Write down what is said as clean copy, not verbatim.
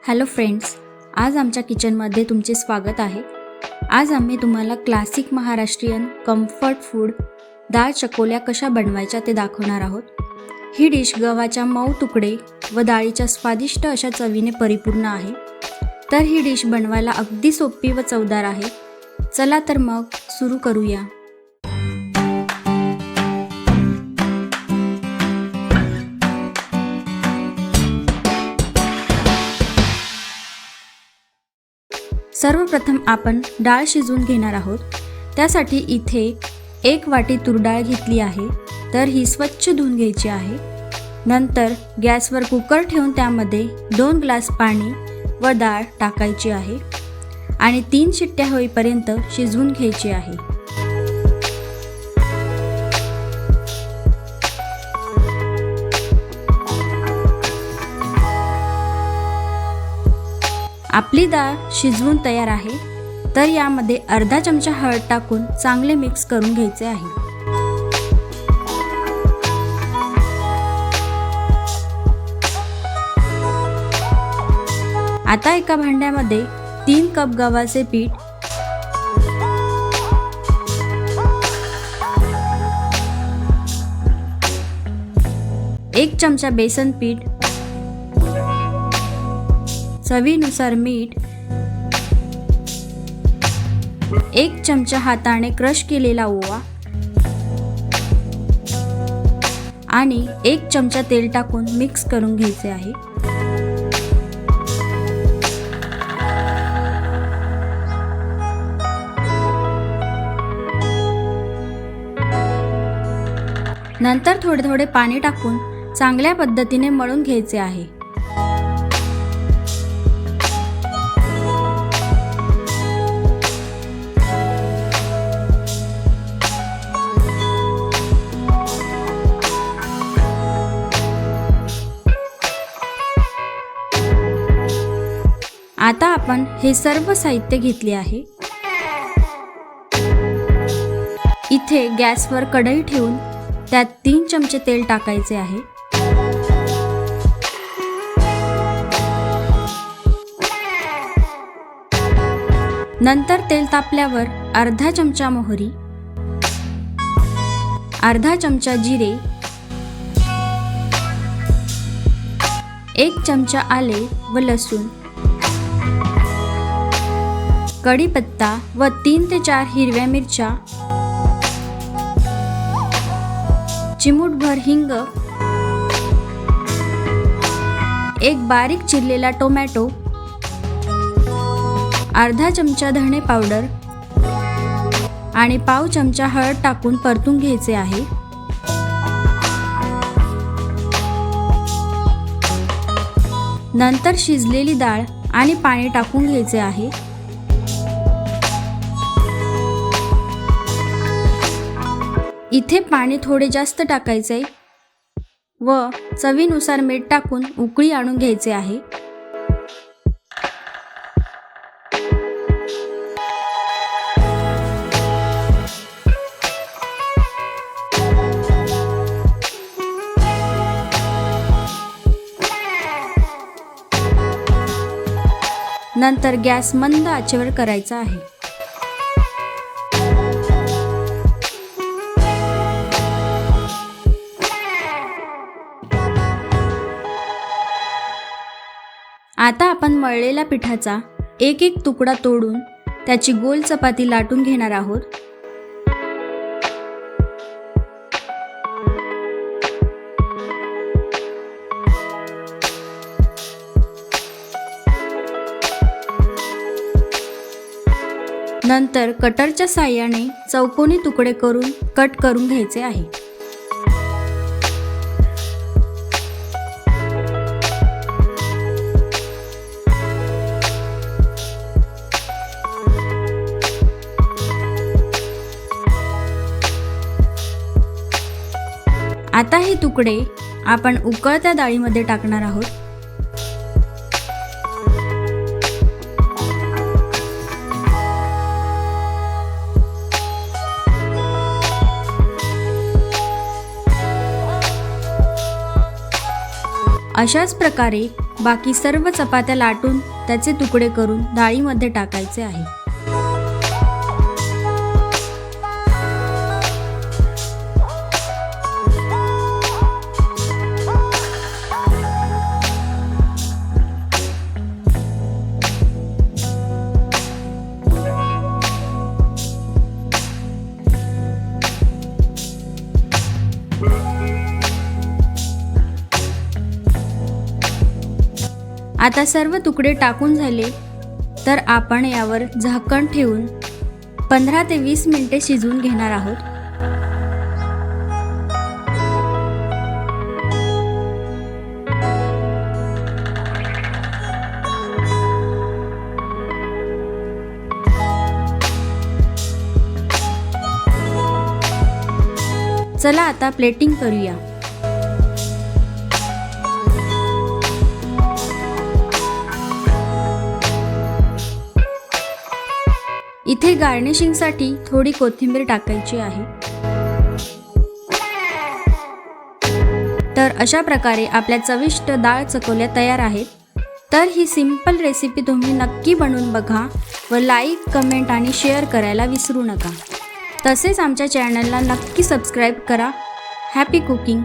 Hello friends, आज आमच्या किचनमध्ये तुमचे स्वागत आहे। आज आम्ही तुम्हाला क्लासिक महाराष्ट्रीयन कम्फर्ट फूड डाळ चकोल्या कशा बनवायच्या ते दाखवणार आहोत। ही डिश गव्हाच्या मऊ तुकडे व डाळीच्या स्वादिष्ट अशा चवीने परिपूर्ण आहे। तर ही डिश बनवायला अगदी सोपी व चवदार आहे। चला तर मग सुरू करूया। सर्वप्रथम आपण डाळ शिजवून घेणार आहोत। त्यासाठी इथे 1 वाटी तूर डाळ घेतली आहे, तर ही स्वच्छ धुवून घ्यायची आहे। नंतर गॅसवर कुकर ठेवून त्यामध्ये 2 ग्लास पाणी व डाळ टाकायची आहे आणि 3 शिट्ट्या होईपर्यंत शिजवून घ्यायची आहे। आपली डाळ शिजवून तयार आहे, तर यामध्ये अर्धा चमचा हळद टाकून चांगले मिक्स करून घ्यायचे आहे। आता एका भांड्यामध्ये 3 कप गव्हाचे पीठ, 1 चमचा बेसन पीठ, चवीनुसार मीठ, 1 चमचा हाताने क्रश केलेला ओवा आणि 1 चमचा तेल टाकून मिक्स करून घ्यायचे आहे। नंतर थोडे थोडे पाणी टाकून चांगल्या पद्धतीने मळून घ्यायचे आहे। आता आपण हे सर्व साहित्य घेतले आहे। इथे गॅसवर कढई ठेवून त्यात 3 चमचे तेल टाकायचे आहे। नंतर तेल तापल्यावर अर्धा चमचा मोहरी, अर्धा चमचा जिरे, 1 चमचा आले व लसूण, कढीपत्ता व 3 ते 4 हिरव्या मिरच्या, चिमूटभर हिंग, 1 बारीक चिरलेला टोमॅटो, अर्धा चमचा धणे पावडर आणि पाव चमचा हळद टाकून परतून घ्यायचे आहे। नंतर शिजलेली डाळ आणि पाणी टाकून घ्यायचे आहे। इथे पाणी थोडे जास्त टाकायचे व चवीनुसार मीठ टाकून उकळी आणून घ्यायचे आहे। नंतर गॅस मंद आचेवर करायचा आहे। आता आपण मळलेल्या पिठाचा एक एक तुकडा तोडून त्याची गोल चपाती लाटून घेणार आहोत। नंतर कटरच्या साहाय्याने चौकोनी तुकडे करून कट करून घ्यायचे आहे। आता हे तुकडे आपण उकळत्या डाळीमध्ये टाकणार आहोत। अशाच प्रकारे बाकी सर्व चपात्या लाटून त्याचे तुकडे करून डाळीमध्ये टाकायचे आहे. आता सर्व तुकडे टाकून झाले तर आपण यावर झाकण ठेवून 15 ते 20 मिनिटे शिजवून घेणार आहोत. चला आता प्लेटिंग करूया. इथे गार्निशिंगसाठी थोडी कोथिंबीर टाकायची आहे. तर अशा प्रकारे आपल्या चविष्ट डाळ चकोल्या तयार आहेत. तर ही सिंपल रेसिपी तुम्ही नक्की बनवून बघा व लाईक, कमेंट आणि शेअर करायला विसरू नका. तसेच आमच्या चॅनलला नक्की सबस्क्राईब करा. Happy cooking.